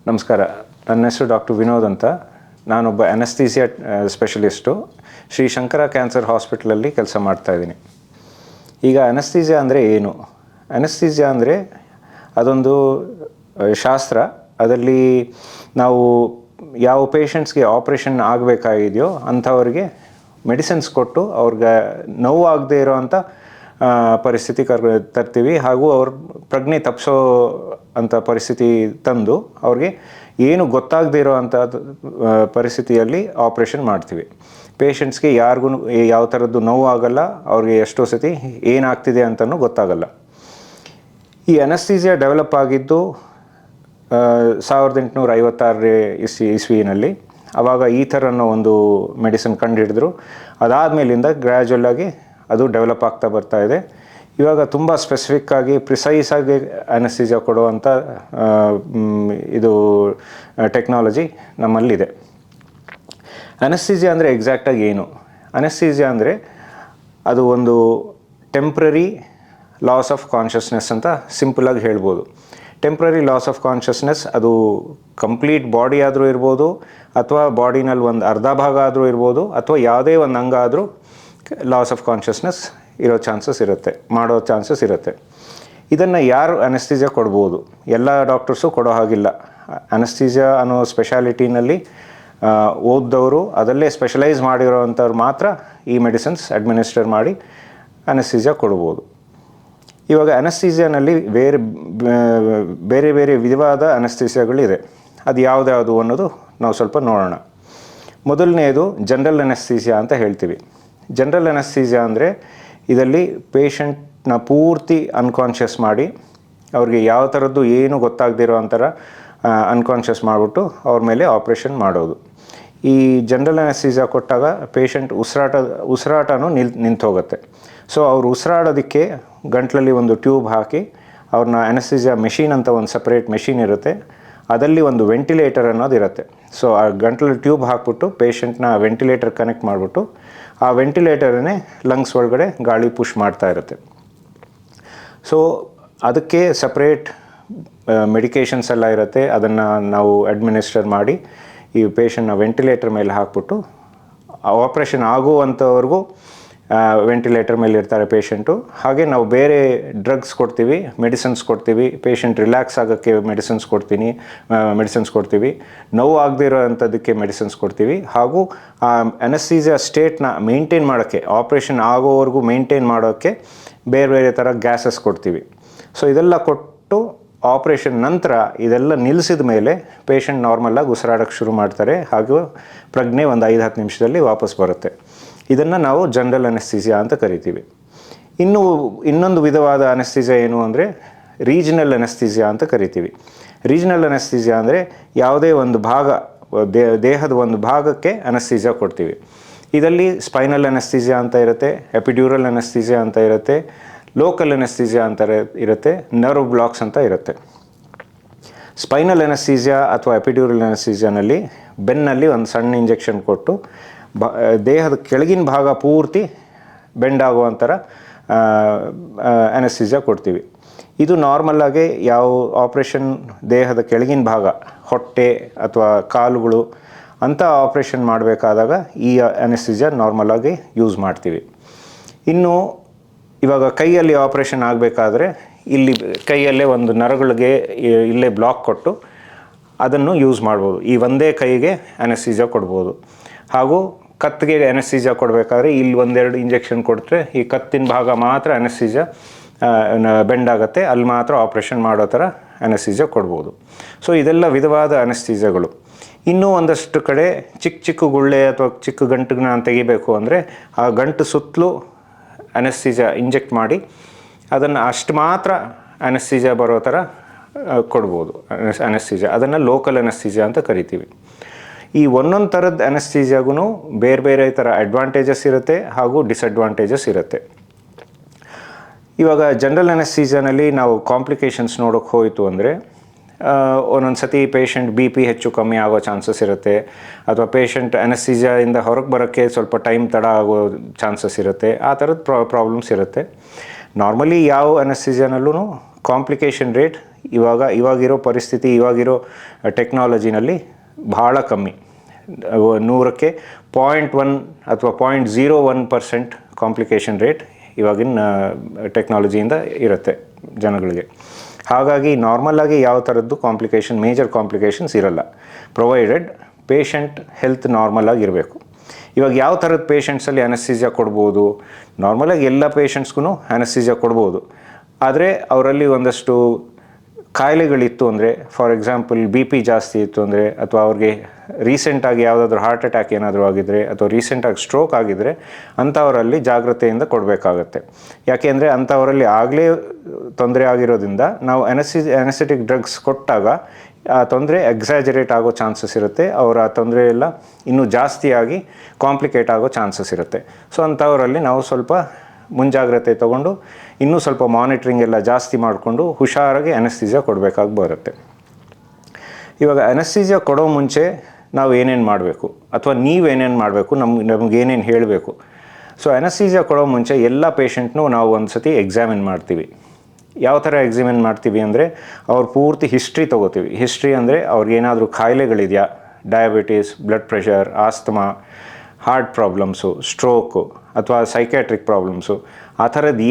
ನಮಸ್ಕಾರ. ನನ್ನ ಹೆಸರು ಡಾಕ್ಟರ್ ವಿನೋದ್ ಅಂತ. ನಾನೊಬ್ಬ anaesthesia specialist. Shri Shankara cancer ಹಾಸ್ಪಿಟಲಲ್ಲಿ ಕೆಲಸ ಮಾಡ್ತಾಯಿದ್ದೀನಿ. ಈಗ ಅನಸ್ಥೀಸಿಯಾ ಅಂದರೆ ಏನು? ಅನಸ್ಥೀಸಿಯಾ ಅಂದರೆ ಅದೊಂದು ಶಾಸ್ತ್ರ. ಅದರಲ್ಲಿ ನಾವು ಯಾವ ಪೇಷಂಟ್ಸ್ಗೆ ಆಪ್ರೇಷನ್ ಆಗಬೇಕಾಗಿದೆಯೋ ಅಂಥವ್ರಿಗೆ ಮೆಡಿಸಿನ್ಸ್ ಕೊಟ್ಟು ಅವ್ರಿಗೆ ನೋವು ಆಗದೇ ಇರೋವಂಥ ಪರಿಸ್ಥಿತಿ ತರ್ತೀವಿ. ಹಾಗೂ ಅವ್ರ ಪ್ರಜ್ಞೆ ತಪ್ಪಿಸೋ ಅಂಥ ಪರಿಸ್ಥಿತಿ ತಂದು ಅವ್ರಿಗೆ ಏನು ಗೊತ್ತಾಗದೇ ಇರೋವಂಥ ಪರಿಸ್ಥಿತಿಯಲ್ಲಿ ಆಪ್ರೇಷನ್ ಮಾಡ್ತೀವಿ. ಪೇಷಂಟ್ಸ್ಗೆ ಯಾರಿಗೂ ಯಾವ ಥರದ್ದು ನೋವು ಆಗಲ್ಲ, ಅವ್ರಿಗೆ ಎಷ್ಟೋ ಸತಿ ಏನಾಗ್ತಿದೆ ಅಂತಲೂ ಗೊತ್ತಾಗಲ್ಲ. ಈ ಅನಸ್ಥೀಸಿಯಾ ಡೆವಲಪ್ ಆಗಿದ್ದು 1856 ಇಸ್ವಿನಲ್ಲಿ. ಆವಾಗ ಈಥರ್ ಅನ್ನೋ ಒಂದು ಮೆಡಿಸಿನ್ ಕಂಡುಹಿಡಿದ್ರು. ಅದಾದಮೇಲಿಂದ ಗ್ರ್ಯಾಜುವಲ್ಲಾಗಿ ಅದು ಡೆವಲಪ್ ಆಗ್ತಾ ಬರ್ತಾ ಇದೆ. ಇವಾಗ ತುಂಬ ಸ್ಪೆಸಿಫಿಕ್ಕಾಗಿ ಪ್ರಿಸೈಸಾಗಿ ಅನಸ್ಥೀಸಿಯಾ ಕೊಡುವಂಥ ಇದು ಟೆಕ್ನಾಲಜಿ ನಮ್ಮಲ್ಲಿದೆ. ಅನಸ್ಥೀಸಿಯಾ ಅಂದರೆ ಎಕ್ಸಾಕ್ಟಾಗಿ ಏನು? ಅನಸ್ಥೀಸಿಯಾ ಅಂದರೆ ಅದು ಒಂದು ಟೆಂಪ್ರರಿ ಲಾಸ್ ಆಫ್ ಕಾನ್ಷಿಯಸ್ನೆಸ್ ಅಂತ ಸಿಂಪಲಾಗಿ ಹೇಳ್ಬೋದು. ಟೆಂಪ್ರರಿ ಲಾಸ್ ಆಫ್ ಕಾನ್ಷಿಯಸ್ನೆಸ್ ಅದು ಕಂಪ್ಲೀಟ್ ಬಾಡಿ ಆದರೂ ಇರ್ಬೋದು, ಅಥವಾ ಬಾಡಿನಲ್ಲಿ ಒಂದು ಅರ್ಧ ಭಾಗ ಆದರೂ ಇರ್ಬೋದು, ಅಥವಾ ಯಾವುದೇ ಒಂದು ಅಂಗ ಆದರೂ ಲಾಸ್ ಆಫ್ ಕಾನ್ಷಿಯಸ್ನೆಸ್ ಇರೋ ಚಾನ್ಸಸ್ ಇರುತ್ತೆ. ಇದನ್ನು ಯಾರು ಅನಸ್ಥೀಸಿಯಾ ಕೊಡ್ಬೋದು? ಎಲ್ಲ ಡಾಕ್ಟರ್ಸು ಕೊಡೋ ಹಾಗಿಲ್ಲ. ಅನಸ್ಥೀಸಿಯಾ ಅನ್ನೋ ಸ್ಪೆಷಾಲಿಟಿನಲ್ಲಿ ಓದ್ದವರು, ಅದಲ್ಲೇ ಸ್ಪೆಷಲೈಸ್ ಮಾಡಿರೋವಂಥವ್ರು ಮಾತ್ರ ಈ ಮೆಡಿಸಿನ್ಸ್ ಅಡ್ಮಿನಿಸ್ಟರ್ ಮಾಡಿ ಅನಸ್ಥೀಸಿಯಾ ಕೊಡ್ಬೋದು. ಇವಾಗ ಅನಸ್ಥೀಸಿಯಾನಲ್ಲಿ ಬೇರೆ ಬೇರೆ ವಿಧವಾದ ಅನಸ್ಥೀಸಿಯಾಗಳಿದೆ. ಅದು ಯಾವುದ್ಯಾವುದು ಅನ್ನೋದು ನಾವು ಸ್ವಲ್ಪ ನೋಡೋಣ. ಮೊದಲನೆಯದು ಜನರಲ್ ಅನಸ್ಥೀಸಿಯಾ ಅಂತ ಹೇಳ್ತೀವಿ. ಜನರಲ್ ಅನಸ್ಥೀಸಿಯಾ ಅಂದರೆ ಇದರಲ್ಲಿ ಪೇಷಂಟ್ನ ಪೂರ್ತಿ ಅನ್ಕಾನ್ಷಿಯಸ್ ಮಾಡಿ ಅವ್ರಿಗೆ ಯಾವ ಥರದ್ದು ಏನು ಗೊತ್ತಾಗದಿರೋ ಅಂಥರ ಅನ್ಕಾನ್ಷಿಯಸ್ ಮಾಡಿಬಿಟ್ಟು ಅವ್ರ ಮೇಲೆ ಆಪ್ರೇಷನ್ ಮಾಡೋದು. ಈ ಜನರಲ್ ಅನಸ್ಥೀಸಿಯಾ ಕೊಟ್ಟಾಗ ಪೇಷಂಟ್ ಉಸಿರಾಟನೂ ನಿಂತೋಗುತ್ತೆ. ಸೊ ಅವ್ರು ಉಸಿರಾಡೋದಕ್ಕೆ ಗಂಟ್ಲಲ್ಲಿ ಒಂದು ಟ್ಯೂಬ್ ಹಾಕಿ ಅವ್ರನ್ನ ಅನಸ್ಥೀಸಿಯಾ ಮೆಷಿನ್ ಅಂತ ಒಂದು ಸಪ್ರೇಟ್ ಮೆಷಿನ್ ಇರುತ್ತೆ. ಅದಲ್ಲಿ ಒಂದು ವೆಂಟಿಲೇಟರ್ ಅನ್ನೋದು ಇರುತ್ತೆ. ಸೊ ಆ ಗಂಟ್ಲಲ್ಲಿ ಟ್ಯೂಬ್ ಹಾಕ್ಬಿಟ್ಟು ಪೇಷಂಟ್ನ ವೆಂಟಿಲೇಟರ್ ಕನೆಕ್ಟ್ ಮಾಡಿಬಿಟ್ಟು ಆ ವೆಂಟಿಲೇಟರನ್ನೇ ಲಂಗ್ಸ್ ಒಳಗಡೆ ಗಾಳಿ ಪುಷ್ ಮಾಡ್ತಾ ಇರುತ್ತೆ. ಸೊ ಅದಕ್ಕೆ ಸಪ್ರೇಟ್ ಮೆಡಿಕೇಷನ್ಸ್ ಎಲ್ಲ ಇರುತ್ತೆ. ಅದನ್ನು ನಾವು ಅಡ್ಮಿನಿಸ್ಟರ್ ಮಾಡಿ ಈ ಪೇಷಂಟ್ನ ವೆಂಟಿಲೇಟರ್ ಮೇಲೆ ಹಾಕ್ಬಿಟ್ಟು ಆಪ್ರೇಷನ್ ಆಗುವಂಥವ್ರಿಗೂ ವೆಂಟಿಲೇಟರ್ ಮೇಲೆ ಇರ್ತಾರೆ ಪೇಷಂಟು. ಹಾಗೆ ನಾವು ಬೇರೆ ಡ್ರಗ್ಸ್ ಕೊಡ್ತೀವಿ, ಮೆಡಿಸಿನ್ಸ್ ಕೊಡ್ತೀವಿ. ಪೇಷಂಟ್ ರಿಲ್ಯಾಕ್ಸ್ ಆಗೋಕ್ಕೆ ಮೆಡಿಸಿನ್ಸ್ ಕೊಡ್ತೀವಿ. ನೋವು ಆಗದೇ ಇರೋ ಅಂಥದ್ದಕ್ಕೆ ಮೆಡಿಸಿನ್ಸ್ ಕೊಡ್ತೀವಿ. ಹಾಗೂ ಆ ಅನಸ್ಥೀಸಿಯಾ ಸ್ಟೇಟ್ನ ಮೇಂಟೈನ್ ಮಾಡೋಕ್ಕೆ, ಆಪ್ರೇಷನ್ ಆಗೋವರೆಗೂ ಮೇಂಟೈನ್ ಮಾಡೋಕ್ಕೆ ಬೇರೆ ಬೇರೆ ಥರ ಗ್ಯಾಸಸ್ ಕೊಡ್ತೀವಿ. ಸೊ ಇದೆಲ್ಲ ಕೊಟ್ಟು ಆಪ್ರೇಷನ್ ನಂತರ ಇದೆಲ್ಲ ನಿಲ್ಲಿಸಿದ ಮೇಲೆ ಪೇಷಂಟ್ ನಾರ್ಮಲಾಗಿ ಉಸಿರಾಡೋಕ್ಕೆ ಶುರು ಮಾಡ್ತಾರೆ. ಹಾಗೂ ಪ್ರಜ್ಞೆ ಒಂದು 5-10 ನಿಮಿಷದಲ್ಲಿ ವಾಪಸ್ ಬರುತ್ತೆ. ಇದನ್ನು ನಾವು ಜನರಲ್ ಅನಸ್ಥೀಸಿಯಾ ಅಂತ ಕರಿತೀವಿ. ಇನ್ನೊಂದು ವಿಧವಾದ ಅನಸ್ಥೀಸಿಯಾ ಏನು ಅಂದರೆ ರೀಜನಲ್ ಅನಸ್ಥೀಸಿಯಾ ಅಂತ ಕರಿತೀವಿ. ರೀಜನಲ್ ಅನಸ್ಥೀಸಿಯಾ ಅಂದರೆ ಯಾವುದೇ ಒಂದು ಭಾಗ, ದೇಹದ ಒಂದು ಭಾಗಕ್ಕೆ ಅನಸ್ಥೀಸಿಯಾ ಕೊಡ್ತೀವಿ. ಇದರಲ್ಲಿ ಸ್ಪೈನಲ್ ಅನಸ್ಥೀಸಿಯಾ ಅಂತ ಇರುತ್ತೆ, ಎಪಿಡ್ಯೂರಲ್ ಅನಸ್ಥೀಸಿಯಾ ಅಂತ ಇರುತ್ತೆ, ಲೋಕಲ್ ಅನಸ್ಥೀಸಿಯಾ ಅಂತ ಇರುತ್ತೆ, ನರ್ವ್ ಬ್ಲಾಕ್ಸ್ ಅಂತ ಇರುತ್ತೆ. ಸ್ಪೈನಲ್ ಅನಸ್ಥೀಸಿಯಾ ಅಥವಾ ಎಪಿಡ್ಯೂರಲ್ ಅನಸ್ಥೀಸಿಯಾನಲ್ಲಿ ಬೆನ್ನಲ್ಲಿ ಒಂದು ಸಣ್ಣ ಇಂಜೆಕ್ಷನ್ ಕೊಟ್ಟು ದೇಹದ ಕೆಳಗಿನ ಭಾಗ ಪೂರ್ತಿ ಬೆಂಡ್ ಆಗುವಂಥರ ಅನಸ್ಥೀಸಿಯಾ ಕೊಡ್ತೀವಿ. ಇದು ನಾರ್ಮಲ್ಲಾಗಿ ಯಾವ ಆಪ್ರೇಷನ್ ದೇಹದ ಕೆಳಗಿನ ಭಾಗ, ಹೊಟ್ಟೆ ಅಥವಾ ಕಾಲುಗಳು ಅಂಥ ಆಪ್ರೇಷನ್ ಮಾಡಬೇಕಾದಾಗ ಈ ಅನಸ್ಥೀಸಿಯಾ ನಾರ್ಮಲಾಗಿ ಯೂಸ್ ಮಾಡ್ತೀವಿ. ಇನ್ನು ಇವಾಗ ಕೈಯಲ್ಲಿ ಆಪ್ರೇಷನ್ ಆಗಬೇಕಾದ್ರೆ ಇಲ್ಲಿ ಕೈಯಲ್ಲೇ ಒಂದು ನರಗಳಿಗೆ ಇಲ್ಲೇ ಬ್ಲಾಕ್ ಕೊಟ್ಟು ಅದನ್ನು ಯೂಸ್ ಮಾಡ್ಬೋದು. ಈ ಒಂದೇ ಕೈಗೆ ಅನಸ್ಥೀಸಿಯಾ ಕೊಡ್ಬೋದು. ಹಾಗೂ ಕತ್ತಿಗೆ ಅನಸ್ಥೀಸಿಯಾ ಕೊಡಬೇಕಾದ್ರೆ ಇಲ್ಲಿ 1-2 ಇಂಜೆಕ್ಷನ್ ಕೊಟ್ಟರೆ ಈ ಕತ್ತಿನ ಭಾಗ ಮಾತ್ರ ಅನಸ್ಥೀಸಿಯಾ ಬೆಂಡ್ ಆಗುತ್ತೆ, ಅಲ್ಲಿ ಮಾತ್ರ ಆಪ್ರೇಷನ್ ಮಾಡೋ ಥರ ಅನಸ್ಥೀಸಿಯಾ ಕೊಡ್ಬೋದು. ಸೊ ಇದೆಲ್ಲ ವಿಧವಾದ ಅನಸ್ಥೀಸಿಯಾಗಳು. ಇನ್ನೂ ಒಂದಷ್ಟು ಕಡೆ ಚಿಕ್ಕ ಗುಳ್ಳೆ ಅಥವಾ ಚಿಕ್ಕ ಗಂಟನ್ನ ತೆಗಿಬೇಕು ಅಂದರೆ ಆ ಗಂಟು ಸುತ್ತಲೂ ಅನಸ್ಥೀಸಿಯಾ ಇಂಜೆಕ್ಟ್ ಮಾಡಿ ಅದನ್ನು ಅಷ್ಟು ಮಾತ್ರ ಅನಸ್ಥೀಸಿಯಾ ಬರೋ ಥರ ಕೊಡ್ಬೋದು ಅನಸ್ಥೀಸಿಯಾ. ಅದನ್ನು ಲೋಕಲ್ ಅನಸ್ಥೀಸಿಯಾ ಅಂತ ಕರಿತೀವಿ. ಈ ಒಂದೊಂದು ಥರದ ಅನಸ್ಥೀಸಿಯಾಗೂ ಬೇರೆ ಬೇರೆ ಥರ ಅಡ್ವಾಂಟೇಜಸ್ ಇರುತ್ತೆ ಹಾಗೂ ಡಿಸಡ್ವಾಂಟೇಜಸ್ ಇರುತ್ತೆ. ಇವಾಗ ಜನರಲ್ ಅನಸ್ಥೀಸಿಯಾನಲ್ಲಿ ನಾವು ಕಾಂಪ್ಲಿಕೇಶನ್ಸ್ ನೋಡೋಕ್ಕೆ ಹೋಯಿತು ಅಂದರೆ ಒಂದೊಂದು ಸತಿ ಪೇಷಂಟ್ BP ಹೆಚ್ಚು ಕಮ್ಮಿ ಆಗೋ ಚಾನ್ಸಸ್ ಇರುತ್ತೆ, ಅಥವಾ ಪೇಷಂಟ್ ಅನಸ್ಥೀಸಿಯಾದಿಂದ ಹೊರಗೆ ಬರೋಕ್ಕೆ ಸ್ವಲ್ಪ ಟೈಮ್ ತಡ ಆಗೋ ಚಾನ್ಸಸ್ ಇರುತ್ತೆ. ಆ ಥರದ ಪ್ರಾಬ್ಲಮ್ಸ್ ಇರುತ್ತೆ. ನಾರ್ಮಲಿ ಯಾವ ಅನಸ್ಥೀಸಿಯಾನಲ್ಲೂ ಕಾಂಪ್ಲಿಕೇಶನ್ ರೇಟ್ ಇವಾಗಿರೋ ಪರಿಸ್ಥಿತಿ, ಇವಾಗಿರೋ ಟೆಕ್ನಾಲಜಿನಲ್ಲಿ ಭಾಳ ಕಮ್ಮಿ. 100ಕ್ಕೆ 0.1 ಅಥವಾ 0.01% ಕಾಂಪ್ಲಿಕೇಶನ್ ರೇಟ್ ಇವಾಗಿನ ಟೆಕ್ನಾಲಜಿಯಿಂದ ಇರುತ್ತೆ ಜನಗಳಿಗೆ. ಹಾಗಾಗಿ ನಾರ್ಮಲಾಗಿ ಯಾವ ಥರದ್ದು ಮೇಜರ್ ಕಾಂಪ್ಲಿಕೇಶನ್ಸ್ ಇರಲ್ಲ, ಪ್ರೊವೈಡೆಡ್ ಪೇಷಂಟ್ ಹೆಲ್ತ್ ನಾರ್ಮಲ್ ಆಗಿರಬೇಕು. ಇವಾಗ ಯಾವ ಥರದ ಪೇಷಂಟ್ಸಲ್ಲಿ ಅನಸ್ಥೀಸಿಯಾ ಕೊಡ್ಬೋದು? ನಾರ್ಮಲಾಗಿ ಎಲ್ಲ ಪೇಷಂಟ್ಸ್ಗೂ ಅನಸ್ಥೀಸಿಯಾ ಕೊಡ್ಬೋದು. ಆದರೆ ಅವರಲ್ಲಿ ಒಂದಷ್ಟು ಕಾಯಿಲೆಗಳಿತ್ತು ಅಂದರೆ, ಫಾರ್ ಎಕ್ಸಾಂಪಲ್ BP ಜಾಸ್ತಿ ಇತ್ತು ಅಂದರೆ, ಅಥವಾ ಅವ್ರಿಗೆ ರೀಸೆಂಟಾಗಿ ಯಾವುದಾದ್ರೂ ಹಾರ್ಟ್ ಅಟ್ಯಾಕ್ ಏನಾದರೂ ಆಗಿದ್ದರೆ, ಅಥವಾ ರೀಸೆಂಟಾಗಿ ಸ್ಟ್ರೋಕ್ ಆಗಿದ್ದರೆ ಅಂಥವರಲ್ಲಿ ಜಾಗ್ರತೆಯಿಂದ ಕೊಡಬೇಕಾಗತ್ತೆ. ಯಾಕೆಂದರೆ ಅಂಥವರಲ್ಲಿ ಆಗಲೇ ತೊಂದರೆ ಆಗಿರೋದ್ರಿಂದ ನಾವು ಅನೆಸ್ಥೆಟಿಕ್ ಡ್ರಗ್ಸ್ ಕೊಟ್ಟಾಗ ಆ ತೊಂದರೆ ಎಕ್ಸಾಜರೇಟ್ ಆಗೋ ಚಾನ್ಸಸ್ ಇರುತ್ತೆ. ಅವರ ತೊಂದರೆ ಎಲ್ಲ ಇನ್ನೂ ಜಾಸ್ತಿಯಾಗಿ ಕಾಂಪ್ಲಿಕೇಟ್ ಆಗೋ ಚಾನ್ಸಸ್ ಇರುತ್ತೆ. ಸೊ ಅಂಥವರಲ್ಲಿ ನಾವು ಸ್ವಲ್ಪ ಮುಂಜಾಗ್ರತೆ ತೊಗೊಂಡು ಇನ್ನೂ ಸ್ವಲ್ಪ ಮಾನಿಟ್ರಿಂಗ್ ಎಲ್ಲ ಜಾಸ್ತಿ ಮಾಡಿಕೊಂಡು ಹುಷಾರಾಗಿ ಅನೆಸ್ಥೀಸಿಯಾ ಕೊಡಬೇಕಾಗಿ ಬರುತ್ತೆ. ಇವಾಗ ಅನೆಸ್ಥೀಸಿಯಾ ಕೊಡೋ ಮುಂಚೆ ನಾವು ಏನೇನು ಮಾಡಬೇಕು, ಅಥವಾ ನೀವೇನೇನು ಮಾಡಬೇಕು, ನಮಗೇನೇನು ಹೇಳಬೇಕು? ಸೊ ಅನೆಸ್ಥೀಸಿಯಾ ಕೊಡೋ ಮುಂಚೆ ಎಲ್ಲ ಪೇಷಂಟ್ನೂ ನಾವು ಒಂದು ಸತಿ ಎಕ್ಸಾಮಿನ್ ಮಾಡ್ತೀವಿ. ಯಾವ ಥರ ಎಕ್ಸಾಮಿನ್ ಮಾಡ್ತೀವಿ ಅಂದರೆ, ಅವ್ರ ಪೂರ್ತಿ ಹಿಸ್ಟ್ರಿ ತೊಗೋತೀವಿ. ಹಿಸ್ಟ್ರಿ ಅಂದರೆ ಅವ್ರಿಗೇನಾದರೂ ಕಾಯಿಲೆಗಳಿದೆಯಾ, diabetes, blood pressure, asthma, heart problems, stroke ಅಥವಾ ಸೈಕ್ಯಾಟ್ರಿಕ್ ಪ್ರಾಬ್ಲಮ್ಸು, ಆ ಥರದ್ದು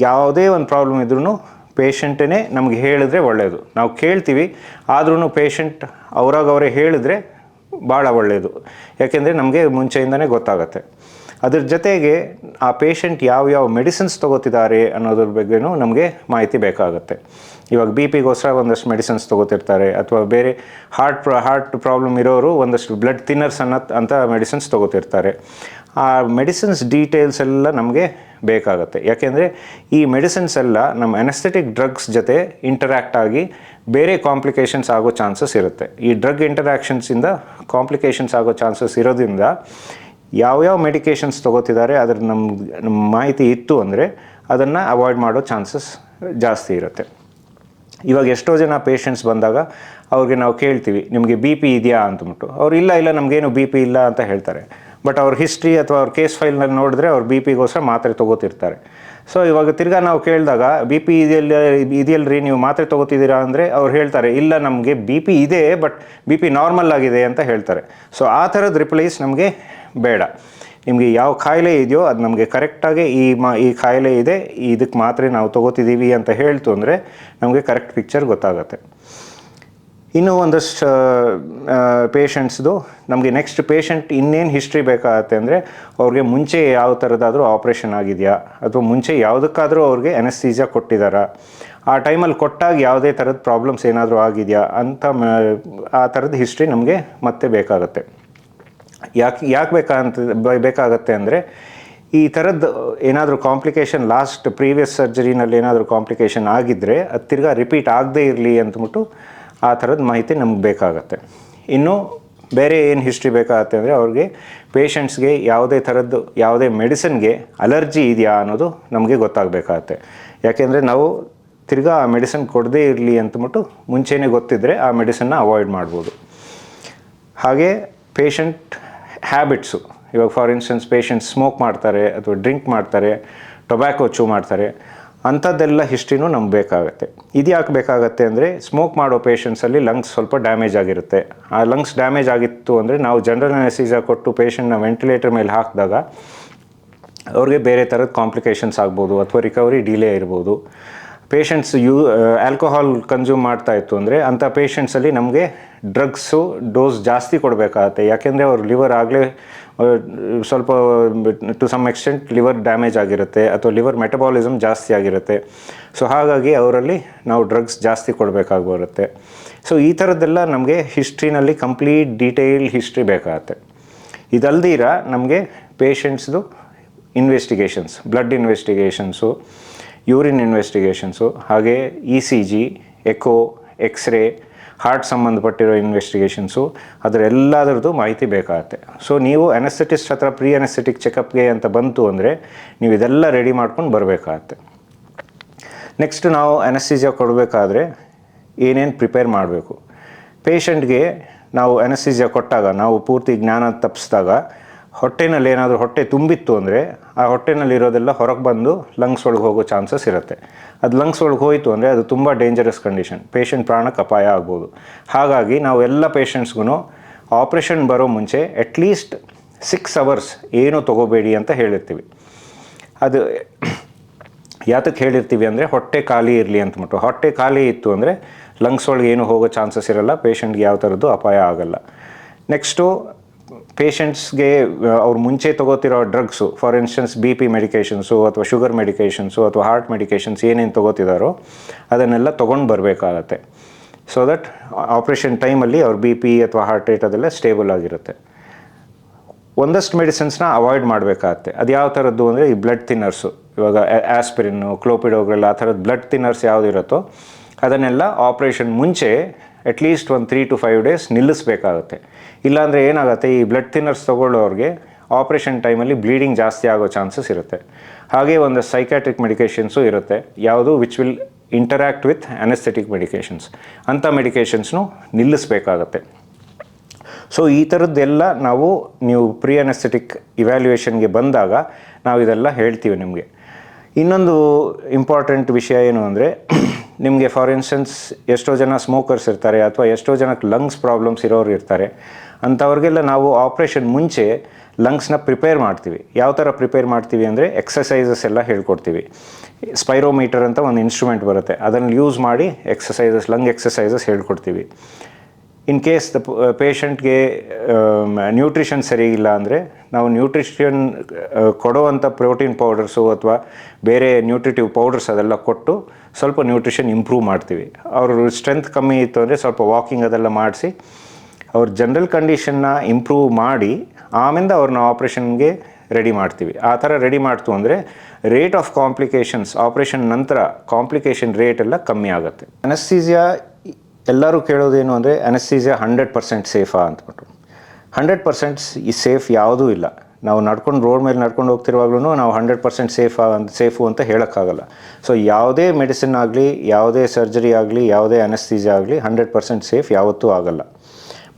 ಯಾವುದೇ ಒಂದು ಪ್ರಾಬ್ಲಮ್ ಇದ್ರೂ ಪೇಷಂಟೇ ನಮಗೆ ಹೇಳಿದ್ರೆ ಒಳ್ಳೆಯದು. ನಾವು ಕೇಳ್ತೀವಿ, ಆದ್ರೂ ಪೇಷಂಟ್ ಅವರೇ ಹೇಳಿದ್ರೆ ಭಾಳ ಒಳ್ಳೆಯದು. ಯಾಕೆಂದರೆ ನಮಗೆ ಮುಂಚೆಯಿಂದನೇ ಗೊತ್ತಾಗುತ್ತೆ. ಅದ್ರ ಜೊತೆಗೆ ಆ ಪೇಷಂಟ್ ಯಾವ ಮೆಡಿಸಿನ್ಸ್ ತೊಗೋತಿದ್ದಾರೆ ಅನ್ನೋದ್ರ ಬಗ್ಗೆನೂ ನಮಗೆ ಮಾಹಿತಿ ಬೇಕಾಗುತ್ತೆ. ಇವಾಗ BPಗೋಸ್ಕರ ಒಂದಷ್ಟು ಮೆಡಿಸಿನ್ಸ್ ತೊಗೋತಿರ್ತಾರೆ, ಅಥವಾ ಬೇರೆ ಹಾರ್ಟ್ ಪ್ರಾಬ್ಲಮ್ ಇರೋರು ಒಂದಷ್ಟು ಬ್ಲಡ್ ಥಿನ್ನರ್ಸ್ ಅಂತ ಮೆಡಿಸಿನ್ಸ್ ತೊಗೋತಿರ್ತಾರೆ. ಆ ಮೆಡಿಸಿನ್ಸ್ ಡೀಟೇಲ್ಸ್ ಎಲ್ಲ ನಮಗೆ ಬೇಕಾಗುತ್ತೆ. ಯಾಕೆಂದರೆ ಈ ಮೆಡಿಸಿನ್ಸ್ ಎಲ್ಲ ನಮ್ಮ ಅನೆಸ್ಥೆಟಿಕ್ ಡ್ರಗ್ಸ್ ಜೊತೆ ಇಂಟರ್ಯಾಕ್ಟ್ ಆಗಿ ಬೇರೆ ಕಾಂಪ್ಲಿಕೇಶನ್ಸ್ ಆಗೋ ಚಾನ್ಸಸ್ ಇರುತ್ತೆ. ಈ ಡ್ರಗ್ ಇಂಟರ್ಯಾಕ್ಷನ್ಸಿಂದ ಕಾಂಪ್ಲಿಕೇಶನ್ಸ್ ಆಗೋ ಚಾನ್ಸಸ್ ಇರೋದ್ರಿಂದ ಯಾವ್ಯಾವ ಮೆಡಿಕೇಷನ್ಸ್ ತೊಗೋತಿದ್ದಾರೆ ಅದ್ರ ನಮ್ಮ ಮಾಹಿತಿ ಇತ್ತು ಅಂದರೆ ಅದನ್ನು ಅವಾಯ್ಡ್ ಮಾಡೋ ಚಾನ್ಸಸ್ ಜಾಸ್ತಿ ಇರುತ್ತೆ. ಇವಾಗ ಎಷ್ಟೋ ಜನ ಪೇಷಂಟ್ಸ್ ಬಂದಾಗ ಅವ್ರಿಗೆ ನಾವು ಕೇಳ್ತೀವಿ, ನಿಮಗೆ BP ಇದೆಯಾ ಅಂತಬಿಟ್ಟು. ಅವ್ರು ಇಲ್ಲ ನಮಗೇನು BP ಇಲ್ಲ ಅಂತ ಹೇಳ್ತಾರೆ. ಬಟ್ ಅವ್ರ ಹಿಸ್ಟ್ರಿ ಅಥವಾ ಅವ್ರ ಕೇಸ್ ಫೈಲ್ನಲ್ಲಿ ನೋಡಿದ್ರೆ ಅವ್ರು BPಗೋಸ್ಕರ ಮಾತ್ರೆ ತೊಗೋತಿರ್ತಾರೆ. ಸೊ ಇವಾಗ ತಿರ್ಗಾ ನಾವು ಕೇಳಿದಾಗ BP ಇದೆಯಲ್ರಿ, ನೀವು ಮಾತ್ರೆ ತೊಗೋತಿದ್ದೀರಾ ಅಂದರೆ ಅವ್ರು ಹೇಳ್ತಾರೆ, ಇಲ್ಲ ನಮಗೆ BP ಇದೆ, ಬಟ್ BP ನಾರ್ಮಲ್ ಆಗಿದೆ ಅಂತ ಹೇಳ್ತಾರೆ. ಸೊ ಆ ಥರದ ರಿಪ್ಲೈಸ್ ನಮಗೆ ಬೇಡ. ನಿಮಗೆ ಯಾವ ಕಾಯಿಲೆ ಇದೆಯೋ ಅದು ನಮಗೆ ಕರೆಕ್ಟಾಗಿ ಈ ಕಾಯಿಲೆ ಇದೆ, ಇದಕ್ಕೆ ಮಾತ್ರೆ ನಾವು ತೊಗೋತಿದ್ದೀವಿ ಅಂತ ಹೇಳ್ತು ಅಂದರೆ ನಮಗೆ ಕರೆಕ್ಟ್ ಪಿಕ್ಚರ್ ಗೊತ್ತಾಗುತ್ತೆ. ಇನ್ನೂ ಒಂದಷ್ಟು ಪೇಷಂಟ್ಸ್ದು ನಮಗೆ ನೆಕ್ಸ್ಟ್ ಪೇಷಂಟ್ ಇನ್ನೇನು ಹಿಸ್ಟ್ರಿ ಬೇಕಾಗತ್ತೆ ಅಂದರೆ, ಅವ್ರಿಗೆ ಮುಂಚೆ ಯಾವ ಥರದಾದರೂ ಆಪ್ರೇಷನ್ ಆಗಿದೆಯಾ, ಅಥವಾ ಮುಂಚೆ ಯಾವುದಕ್ಕಾದರೂ ಅವ್ರಿಗೆ ಅನೆಸ್ಥೀಸಿಯಾ ಕೊಟ್ಟಿದ್ದಾರಾ, ಆ ಟೈಮಲ್ಲಿ ಕೊಟ್ಟಾಗ ಯಾವುದೇ ಥರದ ಪ್ರಾಬ್ಲಮ್ಸ್ ಏನಾದರೂ ಆಗಿದೆಯಾ ಅಂತ ಆ ಥರದ ಹಿಸ್ಟ್ರಿ ನಮಗೆ ಮತ್ತೆ ಬೇಕಾಗುತ್ತೆ. ಯಾಕೆ ಬೇಕಾಗತ್ತೆ ಅಂದರೆ, ಈ ಥರದ್ದು ಏನಾದರೂ ಕಾಂಪ್ಲಿಕೇಶನ್ ಪ್ರೀವಿಯಸ್ ಸರ್ಜರಿನಲ್ಲಿ ಏನಾದರೂ ಕಾಂಪ್ಲಿಕೇಶನ್ ಆಗಿದ್ದರೆ ಅದು ತಿರ್ಗಾ ರಿಪೀಟ್ ಆಗದೇ ಇರಲಿ ಅಂತಬಿಟ್ಟು ಆ ಥರದ ಮಾಹಿತಿ ನಮ್ಗೆ ಬೇಕಾಗತ್ತೆ. ಇನ್ನು ಬೇರೆ ಏನು ಹಿಸ್ಟ್ರಿ ಬೇಕಾಗತ್ತೆ ಅಂದರೆ, ಅವ್ರಿಗೆ ಪೇಷಂಟ್ಸ್ಗೆ ಯಾವುದೇ ಮೆಡಿಸಿನ್ಗೆ ಅಲರ್ಜಿ ಇದೆಯಾ ಅನ್ನೋದು ನಮಗೆ ಗೊತ್ತಾಗಬೇಕಾಗತ್ತೆ. ಯಾಕೆಂದರೆ ನಾವು ತಿರ್ಗಾ ಆ ಮೆಡಿಸಿನ್ ಕೊಡದೇ ಇರಲಿ ಅಂತಬಿಟ್ಟು ಮುಂಚೆನೇ ಗೊತ್ತಿದ್ದರೆ ಆ ಮೆಡಿಸಿನ್ನ ಅವಾಯ್ಡ್ ಮಾಡ್ಬೋದು. ಹಾಗೆ ಪೇಷಂಟ್ ಹ್ಯಾಬಿಟ್ಸು, ಇವಾಗ ಫಾರ್ ಇನ್ಸ್ಟೆನ್ಸ್ ಪೇಷಂಟ್ ಸ್ಮೋಕ್ ಮಾಡ್ತಾರೆ, ಅಥವಾ ಡ್ರಿಂಕ್ ಮಾಡ್ತಾರೆ, ಟೊಬ್ಯಾಕೋ ಚೂ ಮಾಡ್ತಾರೆ, ಅಂಥದ್ದೆಲ್ಲ ಹಿಸ್ಟ್ರಿನೂ ನಮ್ಗೆ ಬೇಕಾಗುತ್ತೆ. ಇದು ಯಾಕೆ ಬೇಕಾಗತ್ತೆ ಅಂದರೆ, ಸ್ಮೋಕ್ ಮಾಡೋ ಪೇಷಂಟ್ಸಲ್ಲಿ ಲಂಗ್ಸ್ ಸ್ವಲ್ಪ ಡ್ಯಾಮೇಜ್ ಆಗಿರುತ್ತೆ. ಆ ಲಂಗ್ಸ್ ಡ್ಯಾಮೇಜ್ ಆಗಿತ್ತು ಅಂದರೆ ನಾವು ಜನರಲ್ ಅನೆಸ್ಥೀಸಿಯಾ ಕೊಟ್ಟು ಪೇಷಂಟ್ನ ವೆಂಟಿಲೇಟರ್ ಮೇಲೆ ಹಾಕಿದಾಗ ಅವ್ರಿಗೆ ಬೇರೆ ಥರದ ಕಾಂಪ್ಲಿಕೇಶನ್ಸ್ ಆಗ್ಬೋದು, ಅಥವಾ ರಿಕವರಿ ಡಿಲೇ ಇರ್ಬೋದು. ಪೇಷಂಟ್ಸ್ ಆಲ್ಕೋಹಾಲ್ ಕನ್ಸ್ಯೂಮ್ ಮಾಡ್ತಾ ಇತ್ತು ಅಂದರೆ ಅಂಥ ಪೇಷಂಟ್ಸಲ್ಲಿ ನಮಗೆ ಡ್ರಗ್ಸು ಡೋಸ್ ಜಾಸ್ತಿ ಕೊಡಬೇಕಾಗತ್ತೆ. ಯಾಕೆಂದರೆ ಅವ್ರ ಲಿವರ್ ಆಗಲೇ ಸ್ವಲ್ಪ to some extent liver damage ಆಗಿರುತ್ತೆ, ಅಥವಾ ಲಿವರ್ ಮೆಟಬಾಲಿಸಮ್ ಜಾಸ್ತಿ ಆಗಿರುತ್ತೆ. ಸೊ ಹಾಗಾಗಿ ಅವರಲ್ಲಿ ನಾವು ಡ್ರಗ್ಸ್ ಜಾಸ್ತಿ ಕೊಡಬೇಕಾಗಿ ಬರುತ್ತೆ. ಸೊ ಈ ಥರದ್ದೆಲ್ಲ ನಮಗೆ ಹಿಸ್ಟ್ರಿನಲ್ಲಿ ಕಂಪ್ಲೀಟ್ ಡೀಟೇಲ್ ಹಿಸ್ಟ್ರಿ ಬೇಕಾಗತ್ತೆ. ಇದಲ್ದಿರ ನಮಗೆ ಪೇಷಂಟ್ಸ್ದು investigations, blood investigations, urine investigations, ಹಾಗೆ ECG, ಎಕೋ, ಎಕ್ಸ್ರೇ, ಹಾರ್ಟ್ ಸಂಬಂಧಪಟ್ಟಿರೋ ಇನ್ವೆಸ್ಟಿಗೇಷನ್ಸು, ಅದರೆಲ್ಲದರದ್ದು ಮಾಹಿತಿ ಬೇಕಾಗುತ್ತೆ. ಸೊ ನೀವು ಅನೆಸ್ಥೆಟಿಸ್ಟ್ ಹತ್ರ ಪ್ರೀ ಅನೆಸ್ಥೆಟಿಕ್ ಚೆಕಪ್ಗೆ ಅಂತ ಬಂತು ಅಂದರೆ ನೀವು ಇದೆಲ್ಲ ರೆಡಿ ಮಾಡ್ಕೊಂಡು ಬರಬೇಕಾಗತ್ತೆ. ನೆಕ್ಸ್ಟ್ ನಾವು ಅನೆಸ್ಥೀಸಿಯಾ ಕೊಡಬೇಕಾದ್ರೆ ಏನೇನು ಪ್ರಿಪೇರ್ ಮಾಡಬೇಕು? ಪೇಷಂಟ್ಗೆ ನಾವು ಅನೆಸ್ಥೀಸಿಯಾ ಕೊಟ್ಟಾಗ ನಾವು ಪೂರ್ತಿ ಜ್ಞಾನ ತಪ್ಪಿಸಿದಾಗ ಹೊಟ್ಟೆನಲ್ಲಿ ಏನಾದರೂ ಹೊಟ್ಟೆ ತುಂಬಿತ್ತು ಅಂದರೆ ಆ ಹೊಟ್ಟೆನಲ್ಲಿರೋದೆಲ್ಲ ಹೊರಗೆ ಬಂದು ಲಂಗ್ಸ್ ಒಳಗೆ ಹೋಗೋ ಚಾನ್ಸಸ್ ಇರುತ್ತೆ. ಅದು ಲಂಗ್ಸ್ ಒಳಗೆ ಹೋಯಿತು ಅಂದರೆ ಅದು ತುಂಬ ಡೇಂಜರಸ್ ಕಂಡೀಷನ್, ಪೇಷಂಟ್ ಪ್ರಾಣಕ್ಕೆ ಅಪಾಯ ಆಗ್ಬೋದು. ಹಾಗಾಗಿ ನಾವು ಎಲ್ಲ ಪೇಷಂಟ್ಸ್ಗೂ ಆಪ್ರೇಷನ್ ಬರೋ ಮುಂಚೆ ಅಟ್ಲೀಸ್ಟ್ 6 ಅವರ್ಸ್ ಏನೂ ತೊಗೋಬೇಡಿ ಅಂತ ಹೇಳಿರ್ತೀವಿ. ಅದು ಯಾತಕ್ಕೆ ಹೇಳಿರ್ತೀವಿ ಅಂದರೆ ಹೊಟ್ಟೆ ಖಾಲಿ ಇರಲಿ ಅಂತಬಿಟ್ಟು. ಹೊಟ್ಟೆ ಖಾಲಿ ಇತ್ತು ಅಂದರೆ ಲಂಗ್ಸ್ ಒಳಗೆ ಏನು ಹೋಗೋ ಚಾನ್ಸಸ್ ಇರೋಲ್ಲ, ಪೇಷಂಟ್ಗೆ ಯಾವ ಥರದ್ದು ಅಪಾಯ ಆಗಲ್ಲ. ನೆಕ್ಸ್ಟು ಪೇಷಂಟ್ಸ್ಗೆ ಅವ್ರು ಮುಂಚೆ ತೊಗೋತಿರೋ drugs, for instance BP medications ಅಥವಾ ಶುಗರ್ ಮೆಡಿಕೇಷನ್ಸು ಅಥವಾ ಹಾರ್ಟ್ ಮೆಡಿಕೇಷನ್ಸ್ ಏನೇನು ತೊಗೋತಿದ್ದಾರೋ ಅದನ್ನೆಲ್ಲ ತೊಗೊಂಡು ಬರಬೇಕಾಗತ್ತೆ. ಸೊ ದಟ್ ಆಪ್ರೇಷನ್ ಟೈಮಲ್ಲಿ ಅವ್ರ BP ಅಥವಾ ಹಾರ್ಟ್ ರೇಟ್ ಅದೆಲ್ಲ ಸ್ಟೇಬಲ್ ಆಗಿರುತ್ತೆ. ಒಂದಷ್ಟು ಮೆಡಿಸಿನ್ಸ್ನ ಅವಾಯ್ಡ್ ಮಾಡಬೇಕಾಗತ್ತೆ. ಅದು ಯಾವ ಥರದ್ದು ಅಂದರೆ ಈ ಬ್ಲಡ್ ಥಿನ್ನರ್ಸು, ಇವಾಗ ಆಸ್ಪಿರಿನ್ನು, ಕ್ಲೋಪಿಡೋಗ್ರೆಲ್, ಆ ಥರದ್ದು ಬ್ಲಡ್ ಥಿನ್ನರ್ಸ್ ಯಾವುದಿರುತ್ತೋ ಅದನ್ನೆಲ್ಲ ಆಪ್ರೇಷನ್ ಮುಂಚೆ ಅಟ್ಲೀಸ್ಟ್ ಒಂದು 3 to 5 ಡೇಸ್ ನಿಲ್ಲಿಸಬೇಕಾಗುತ್ತೆ. ಇಲ್ಲಾಂದರೆ ಏನಾಗುತ್ತೆ, ಈ ಬ್ಲಡ್ ಥಿನ್ನರ್ಸ್ ತೊಗೊಳ್ಳೋರಿಗೆ ಆಪ್ರೇಷನ್ ಟೈಮಲ್ಲಿ ಬ್ಲೀಡಿಂಗ್ ಜಾಸ್ತಿ ಆಗೋ ಚಾನ್ಸಸ್ ಇರುತ್ತೆ. ಹಾಗೆ ಒಂದು ಸೈಕ್ಯಾಟ್ರಿಕ್ ಮೆಡಿಕೇಷನ್ಸು ಇರುತ್ತೆ, ಯಾವುದು which will interact with anaesthetic medications. ಅಂಥ ಮೆಡಿಕೇಷನ್ಸ್ನು ನಿಲ್ಲಿಸಬೇಕಾಗತ್ತೆ. ಸೊ ಈ ಥರದ್ದೆಲ್ಲ ನೀವು ಪ್ರೀ ಅನೆಸ್ಥೆಟಿಕ್ ಇವ್ಯಾಲ್ಯೂಯೇಷನ್ಗೆ ಬಂದಾಗ ನಾವು ಇದೆಲ್ಲ ಹೇಳ್ತೀವಿ ನಿಮಗೆ. ಇನ್ನೊಂದು ಇಂಪಾರ್ಟೆಂಟ್ ವಿಷಯ ಏನು ಅಂದರೆ, ನಿಮಗೆ ಫಾರ್ ಇನ್ಸ್ಟೆನ್ಸ್ ಎಷ್ಟೋ ಜನ ಸ್ಮೋಕರ್ಸ್ ಇರ್ತಾರೆ ಅಥವಾ ಎಷ್ಟೋ ಜನಕ್ಕೆ ಲಂಗ್ಸ್ ಪ್ರಾಬ್ಲಮ್ಸ್ ಇರೋರು ಇರ್ತಾರೆ. ಅಂಥವ್ರಿಗೆಲ್ಲ ನಾವು ಆಪ್ರೇಷನ್ ಮುಂಚೆ ಲಂಗ್ಸ್ನ ಪ್ರಿಪೇರ್ ಮಾಡ್ತೀವಿ. ಯಾವ ಥರ ಪ್ರಿಪೇರ್ ಮಾಡ್ತೀವಿ ಅಂದರೆ ಎಕ್ಸಸೈಸಸ್ ಎಲ್ಲ ಹೇಳ್ಕೊಡ್ತೀವಿ. ಸ್ಪೈರೋಮೀಟರ್ ಅಂತ ಒಂದು ಇನ್ಸ್ಟ್ರೂಮೆಂಟ್ ಬರುತ್ತೆ, ಅದನ್ನು ಯೂಸ್ ಮಾಡಿ ಲಂಗ್ ಎಕ್ಸಸೈಸಸ್ ಹೇಳ್ಕೊಡ್ತೀವಿ. ಇನ್ ಕೇಸ್ ಪೇಷಂಟ್ಗೆ ನ್ಯೂಟ್ರಿಷನ್ ಸರಿ ಇಲ್ಲ ಅಂದರೆ ನಾವು ನ್ಯೂಟ್ರಿಷನ್ ಕೊಡೋವಂಥ ಪ್ರೋಟೀನ್ ಪೌಡರ್ಸು ಅಥವಾ ಬೇರೆ ನ್ಯೂಟ್ರಿಟಿವ್ ಪೌಡರ್ಸ್ ಅದೆಲ್ಲ ಕೊಟ್ಟು ಸ್ವಲ್ಪ ನ್ಯೂಟ್ರಿಷನ್ ಇಂಪ್ರೂವ್ ಮಾಡ್ತೀವಿ. ಅವ್ರ ಸ್ಟ್ರೆಂತ್ ಕಮ್ಮಿ ಇತ್ತು ಅಂದರೆ ಸ್ವಲ್ಪ ವಾಕಿಂಗ್ ಅದೆಲ್ಲ ಮಾಡಿಸಿ ಅವ್ರ ಜನರಲ್ ಕಂಡೀಷನ್ನ ಇಂಪ್ರೂವ್ ಮಾಡಿ ಆಮೇಲೆ ಅವ್ರನ್ನ ಆಪ್ರೇಷನ್ಗೆ ರೆಡಿ ಮಾಡ್ತೀವಿ. ಆ ಥರ ರೆಡಿ ಮಾಡ್ತು ಅಂದರೆ ರೇಟ್ ಆಫ್ ಕಾಂಪ್ಲಿಕೇಶನ್ಸ್ ಆಪ್ರೇಷನ್ ನಂತರ ಕಾಂಪ್ಲಿಕೇಶನ್ ರೇಟ್ ಎಲ್ಲ ಕಮ್ಮಿ ಆಗುತ್ತೆ. ಅನೆಸ್ಥೀಸಿಯಾ ಎಲ್ಲರೂ ಕೇಳೋದೇನು ಅಂದರೆ ಅನೆಸ್ಥೀಸಿಯಾ 100% ಸೇಫಾ ಅಂತಬಿಟ್ಟು. 100% ಈ ಸೇಫ್ ಯಾವುದೂ ಇಲ್ಲ. ನಾವು ರೋಡ್ ಮೇಲೆ ನಡ್ಕೊಂಡು ಹೋಗ್ತಿರುವಾಗ್ಲೂ ನಾವು 100% ಸೇಫು ಅಂತ ಹೇಳೋಕ್ಕಾಗಲ್ಲ. ಸೊ ಯಾವುದೇ ಮೆಡಿಸಿನ್ ಆಗಲಿ, ಯಾವುದೇ ಸರ್ಜರಿ ಆಗಲಿ, ಯಾವುದೇ ಅನೆಸ್ಥೀಸಿಯಾ ಆಗಲಿ 100% ಸೇಫ್ ಯಾವತ್ತೂ ಆಗಲ್ಲ.